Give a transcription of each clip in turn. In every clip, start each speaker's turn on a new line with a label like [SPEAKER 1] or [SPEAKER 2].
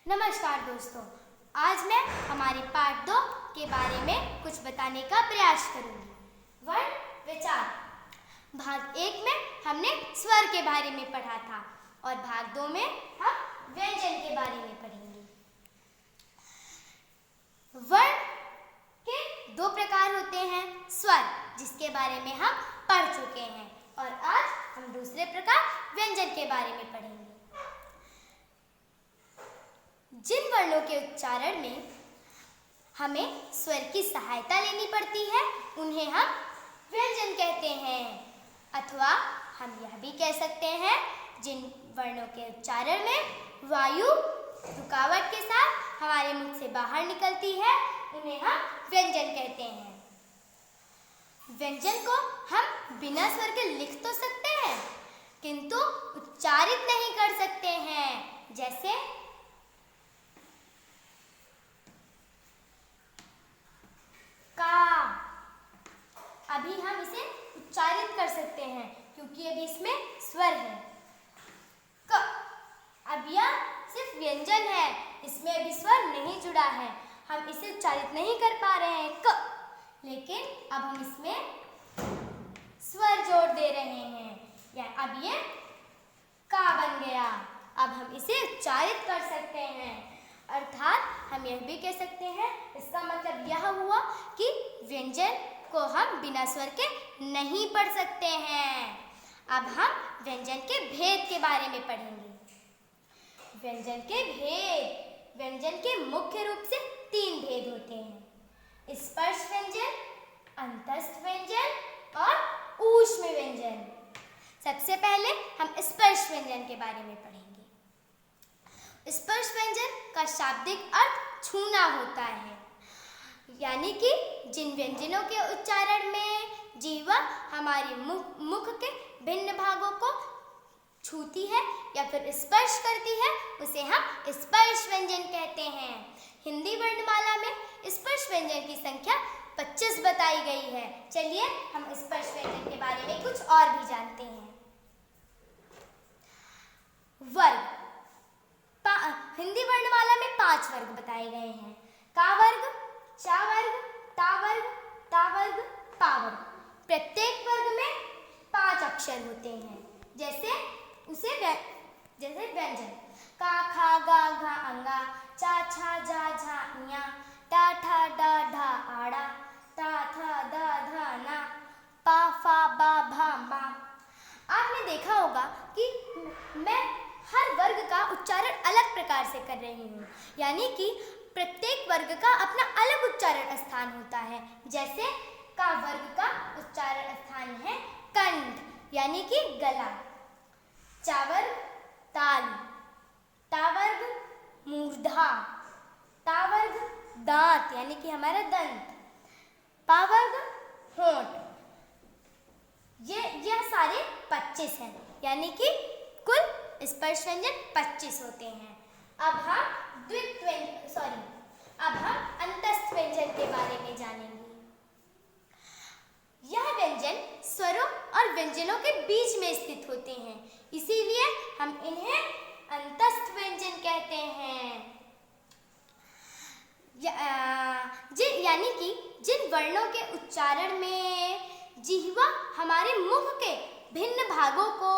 [SPEAKER 1] नमस्कार दोस्तों, आज मैं हमारे पाठ 2 के बारे में कुछ बताने का प्रयास करूंगी। वर्ण विचार। भाग 1 में हमने स्वर के बारे में पढ़ा था और भाग 2 में हम व्यंजन के बारे में पढ़ेंगे। वर्ण के 2 प्रकार होते हैं। स्वर, जिसके बारे में हम पढ़ चुके हैं, और आज हम दूसरे प्रकार व्यंजन के बारे में पढ़ेंगे। जिन वर्णों के उच्चारण में हमें स्वर की सहायता लेनी पड़ती है उन्हें हम व्यंजन कहते हैं, अथवा हम यह भी कह सकते हैं जिन वर्णों के उच्चारण में वायु रुकावट के साथ हमारे मुख से बाहर निकलती है उन्हें हम व्यंजन कहते हैं। व्यंजन को हम बिना स्वर के लिख तो सकते हैं किंतु उच्चारित नहीं कर सकते हैं। जैसे का, अभी हम इसे उच्चारित कर सकते हैं क्योंकि अभी इसमें स्वर है। क, अब यह सिर्फ व्यंजन है, इसमें अभी स्वर नहीं जुड़ा है, हम इसे उच्चारित नहीं कर पा रहे हैं क, लेकिन अब हम इसमें स्वर जोड़ दे रहे हैं, या अब ये का बन गया। अब हम इसे उच्चारित कर सकते हैं, अर्थात हम यह भी कह सकते हैं, इसका मतलब यह हुआ कि व्यंजन को हम बिना स्वर के नहीं पढ़ सकते हैं। अब हम व्यंजन के भेद के बारे में पढ़ेंगे। व्यंजन के भेद। व्यंजन के मुख्य रूप से 3 भेद होते हैं: स्पर्श व्यंजन, अंतस्थ व्यंजन और ऊष्म व्यंजन। सबसे पहले हम स्पर्श व्यंजन के बारे में पढ़ेंगे। स्पर्श व्यंजन का शाब्दिक अर्थ छूना होता है, यानी कि जिन व्यंजनों के उच्चारण में जीवा हमारे मुख के भिन्न भागों को छूती है या फिर स्पर्श करती है उसे हम स्पर्श व्यंजन कहते हैं। हिंदी वर्णमाला में स्पर्श व्यंजन की संख्या 25 बताई गई है। चलिए हम स्पर्श व्यंजन के बारे में कुछ और भी जानते हैं। वर्ग। हिंदी वर्णमाला में 5 वर्ग बताए गए हैं: का वर्ग, चा वर्ग, टा वर्ग, ता वर्ग, पा वर्ग। प्रत्येक वर्ग में 5 अक्षर होते हैं। जैसे व्यंजन: का, खा, गा, घा, अंगा, चा, छा, जा, झा, इया, टा, ठा, डा, ढा, आड़ा, ता, था, दा, धा, ना, पा, फा, बा, भा, मा। आपने देखा होगा कि मैं हर वर्ग का उच्चारण अलग प्रकार से कर रही हूँ, यानी कि प्रत्येक वर्ग का अपना अलग उच्चारण स्थान होता है। जैसे का वर्ग का उच्चारण स्थान है कंठ, यानी कि गला। चा वर्ग ताल, टा वर्ग मूर्धा, ता वर्ग दांत, यानी कि हमारा दंत, पा वर्ग होंठ। यह सारे 25 हैं, यानी कि कुल स्पर्श व्यंजन 25 होते हैं। अब हम अंतस्थ व्यंजन के बारे में जानेंगे। यह व्यंजन स्वरों और व्यंजनों के बीच में स्थित होते हैं, इसीलिए हम इन्हें अंतस्थ व्यंजन कहते हैं। यानी कि जिन वर्णों के उच्चारण में जिह्वा हमारे मुख के भिन्न भागों को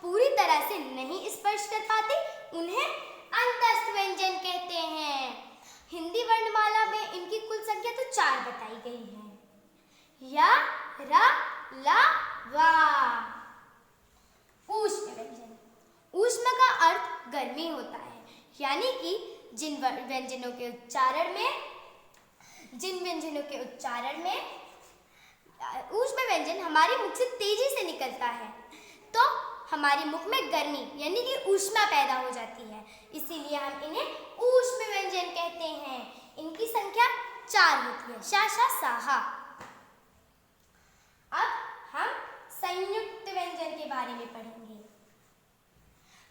[SPEAKER 1] पूरी तरह से नहीं स्पर्श कर पाती उन्हें अंतस्थ व्यंजन कहते हैं। हिंदी वर्णमाला में इनकी कुल संख्या तो 4 बताई गई है: या, रा, ला, वा। ऊष्म व्यंजन। ऊष्म का अर्थ गर्मी होता है, यानी कि जिन व्यंजनों के उच्चारण में ऊष्म व्यंजन हमारे मुख से तेजी से निकलता है तो हमारे मुख में गर्मी यानी कि ऊष्मा पैदा हो जाती है, इसीलिए हम इन्हें ऊष्म व्यंजन कहते हैं। इनकी संख्या 4 होती है: शा, शा, साहा। अब हम संयुक्त व्यंजन के बारे में पढ़ेंगे।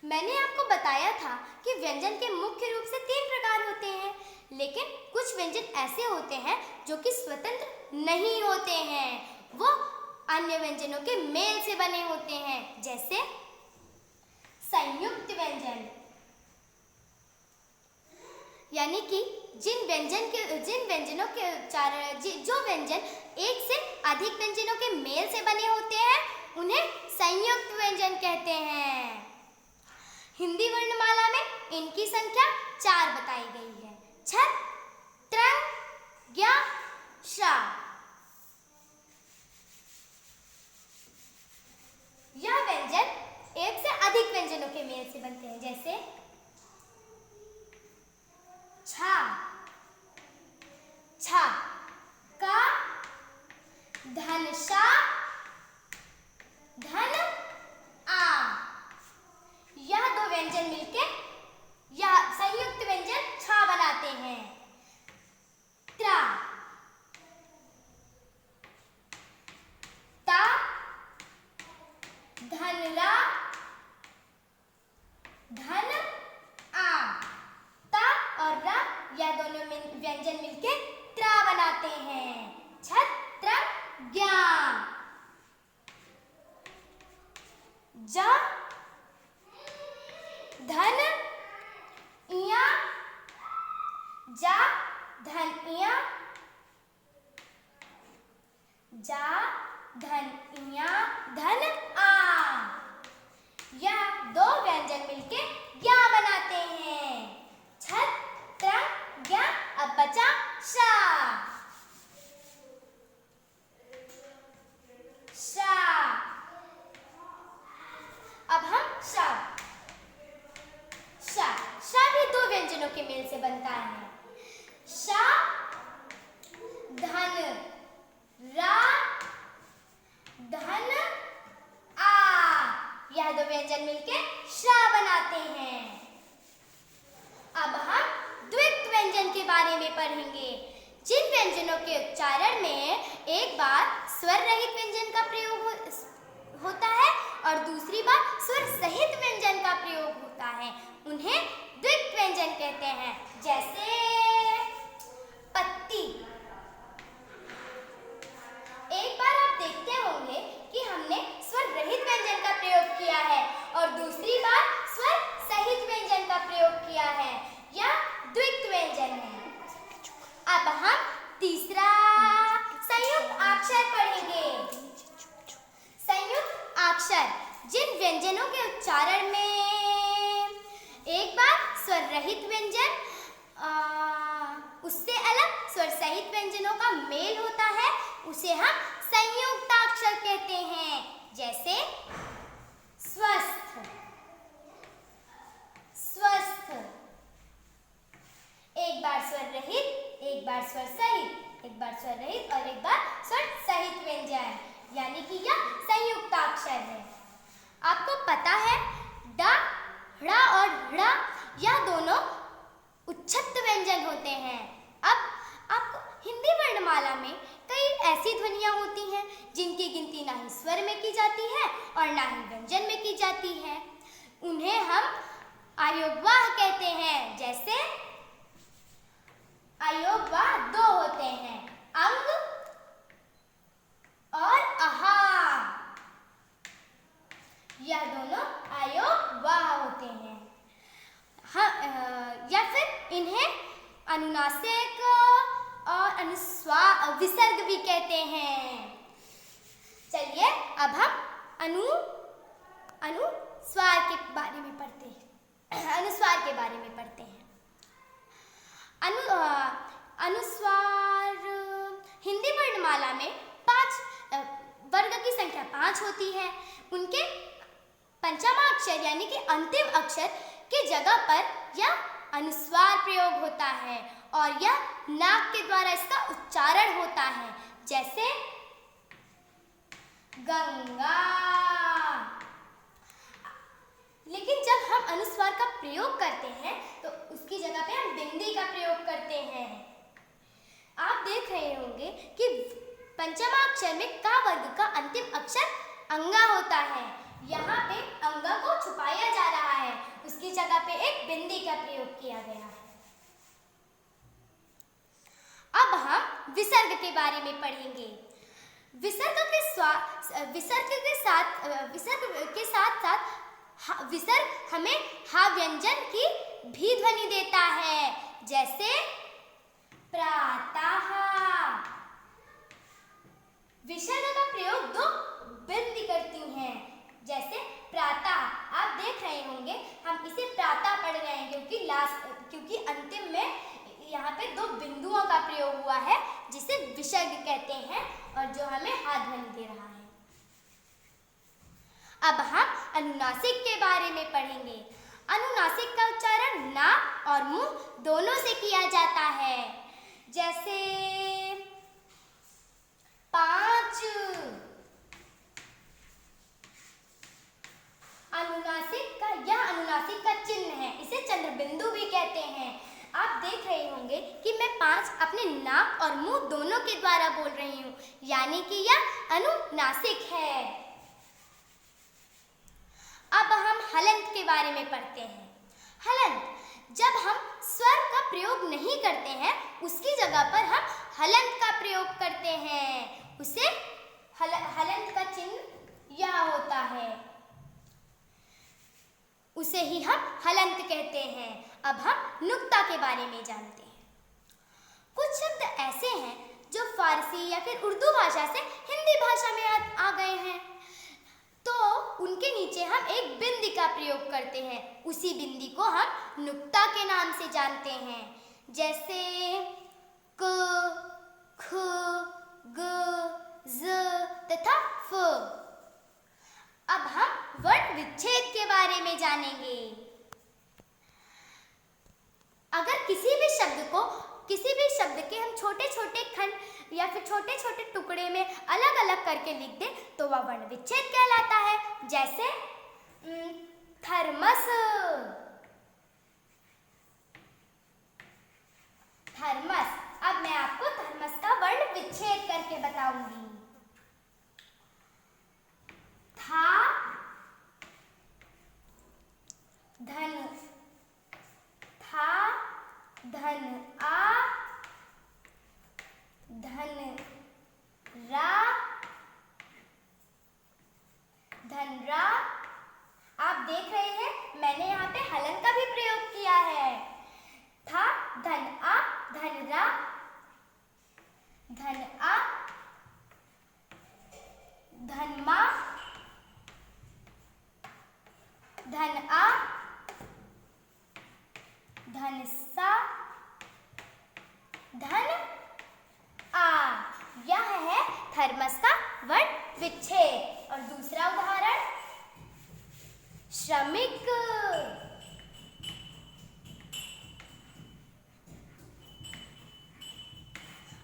[SPEAKER 1] मैंने आपको बताया था कि व्यंजन के मुख्य रूप से 3 प्रकार होते हैं, लेकिन कुछ व्यंजन ऐसे होते हैं जो कि स्वतंत्र नहीं होते हैं, वो अन्य व्यंजनों के मेल से बने होते हैं। जैसे संयुक्त व्यंजन। यानी कि जिन व्यंजनों के उच्चारण जो व्यंजन एक से अधिक व्यंजनों के मेल से बने होते हैं उन्हें संयुक्त व्यंजन कहते हैं। हिंदी वर्णमाला में इनकी संख्या 4 बताई गई है। छत, त्रंग, ज्ञ, श्रा। यह व्यंजन एक से अधिक व्यंजनों के मेल से बनते हैं, जैसे छा, छा, का, धन, शा, धन, आ। यह दो व्यंजन मिलके यह संयुक्त व्यंजन छा बनाते हैं। त्रा, ता, धन, रा, धन, आ। ता और रा यह दोनों व्यंजन मिलके त्रा बनाते हैं। छत, त्रंग, ज्ञ। जा, धन, इया, जा, धन, इया, जा, धन, इया, धन, आ। यह दो व्यंजन मिलके ज्ञ बनाते हैं। छत, त्रंग, ज्ञ। अब बचा शा। शा। अब हम शा भी दो व्यंजनों के मेल से बनता है। शा, धन, रा, धन, आ। यह दो व्यंजन मिलके शा बनाते हैं। अब हम द्वित्व व्यंजन के बारे में पढ़ेंगे। जिन व्यंजनों के उच्चारण में एक बार स्वर रहित व्यंजन का प्रयोग होता है और दूसरी बार स्वर सहित व्यंजन का प्रयोग होता है उन्हें द्वित्व व्यंजन कहते हैं। जैसे पत्ती। एक बार आप देखते होंगे कि हमने स्वर रहित व्यंजन का प्रयोग किया है और दूसरी बार स्वर सहित व्यंजन का प्रयोग किया है। यह द्वित्व व्यंजन है। अब हम तीसरा संयुक्त अक्षर पढ़ेंगे। संयुक्त अक्षर जिन व्यंजनों के उच्चारण में एक बार स्वर रहित व्यंजन उससे अलग स्वर सहित व्यंजनों का मेल होता है उसे हम संयुक्त अक्षर कहते हैं। जैसे स्वस्थ, स्वस्थ। एक बार स्वर रहित, एक बार स्वर सहित, एक बार स्वर रहित और एक बार स्वर सहित व्यंजन, यानी कि यह संयुक्त अक्षर है। आपको पता है ड, ढ़ और ढ़ यह दोनों उच्छत्त व्यंजन होते हैं। अब आपको हिंदी वर्णमाला में कई ऐसी ध्वनियां होती हैं जिनकी गिनती ना ही स्वर में की जाती है और ना ही व्यंजन में की जाती है। उन्हें हम अयोगवाह कहते हैं। जैसे अयोगवाह दो होते हैं, अंग और अहा। यह दोनों अयोगवाह होते हैं। या फिर इन्हें अनुनासिक और अनुस्वार विसर्ग भी कहते हैं। चलिए अब हम अनुस्वार के बारे में पढ़ते हैं। अनुस्वार के बारे में पढ़ते हैं। अनुस्वार हिंदी वर्णमाला में 5 वर्ग की संख्या 5 होती है। उनके पंचमा अक्षर यानी कि अंतिम अक्षर की जगह पर यह अनुस्वार प्रयोग होता है और यह नाक के द्वारा इसका उच्चारण होता है। जैसे गंगा। लेकिन जब हम अनुस्वार का प्रयोग करते हैं तो उसकी जगह पे हम बिंदी का प्रयोग करते हैं। आप देख रहे होंगे कि पंचमा अक्षर में का वर्ग का अंतिम अक्षर अंगा होता है। यहाँ पे अंगा को छुपाया जा रहा है, उसकी जगह पे एक बिंदी का प्रयोग किया गया है। अब हम विसर्ग के बारे में पढ़ेंगे। विसर्ग के साथ साथ विसर्ग हमें हा व्यंजन की भी ध्वनि देता है, जैसे प्रातः। विसर्ग का प्रयोग दो बिंदी करती हैं, जैसे प्रातः। आप देख रहे होंगे हम इसे प्रातः पढ़ रहे हैं क्योंकि अंतिम में यहाँ पे दो बिंदुओं का प्रयोग हुआ है, जिसे विसर्ग कहते हैं और जो हमें हा ध्वनि दे रहा है। अब हम अनुनासिक के बारे में पढ़ेंगे। अनुनासिक का उच्चारण नाक और मुंह दोनों से किया जाता है, जैसे 5। अनुनासिक का चिन्ह है, इसे चंद्र बिंदु भी कहते हैं। आप देख रहे होंगे कि मैं 5 अपने नाक और मुंह दोनों के द्वारा बोल रही हूँ, यानी कि यह अनुनासिक है। अब हम हलंत के बारे में पढ़ते हैं। हलंत, जब हम स्वर का प्रयोग नहीं करते हैं, उसकी जगह पर हम हलंत का प्रयोग करते हैं। उसे हलंत का चिन्ह यह होता है, उसे ही हम हलंत कहते हैं। अब हम नुक्ता के बारे में जानते हैं। कुछ शब्द ऐसे हैं जो फारसी या फिर उर्दू भाषा से हिंदी भाषा में आ गए हैं, तो उनके नीचे हम एक बिंदी का प्रयोग करते हैं। उसी बिंदी को हम नुक्ता के नाम से जानते हैं, जैसे क, ख, ग, ज तथा फ। अब हम वर्ण विच्छेद के बारे में जानेंगे। अगर किसी भी शब्द के हम छोटे छोटे खंड या फिर छोटे छोटे टुकड़े में अलग अलग करके लिख दें, तो वह वर्ण विच्छेद कहलाता है, जैसे थर्मस। थर्मस। अब मैं आपको थर्मस का वर्ण विच्छेद करके बताऊंगी। था धन, था धन आ, धन रा, धन रा। आप देख रहे हैं मैंने यहाँ पे हलन का भी प्रयोग किया है। था धन आ, धन रा, धन आ, धन मा, धन आ, धन सा, धन आ। यह है थर्मस का वर्ण विच्छेद। और दूसरा उदाहरण श्रमिक।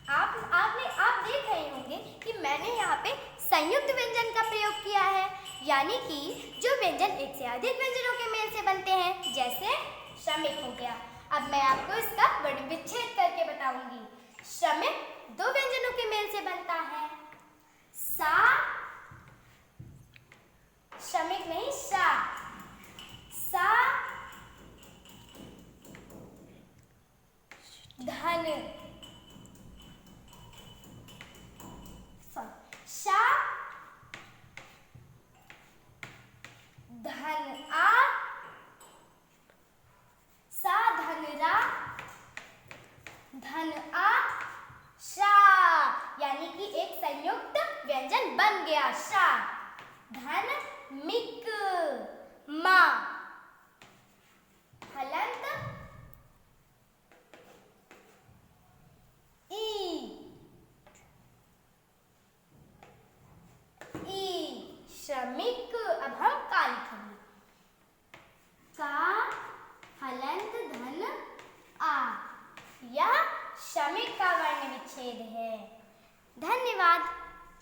[SPEAKER 1] आप देख रहे होंगे कि मैंने यहाँ पे संयुक्त व्यंजन का प्रयोग किया है, यानी कि जो व्यंजन एक से अधिक व्यंजनों के मेल से बनते हैं, जैसे श्रमिक हो गया। अब मैं आपको इसका वर्ण विच्छेद करके बताऊंगी। श्रमिक दो व्यंजनों के मेल से बनता है, सा, श्रमिक नहीं सा, सा धन, शा धन आ, सा धन रा, धन आ, शा। यानी कि एक संयुक्त व्यंजन बन गया, शा। धन मिक, मा। हलंत श्रमिक। अब हम का लिखेंगे, का हलंत धन आ। यह श्रमिक का वर्ण विच्छेद है। धन्यवाद।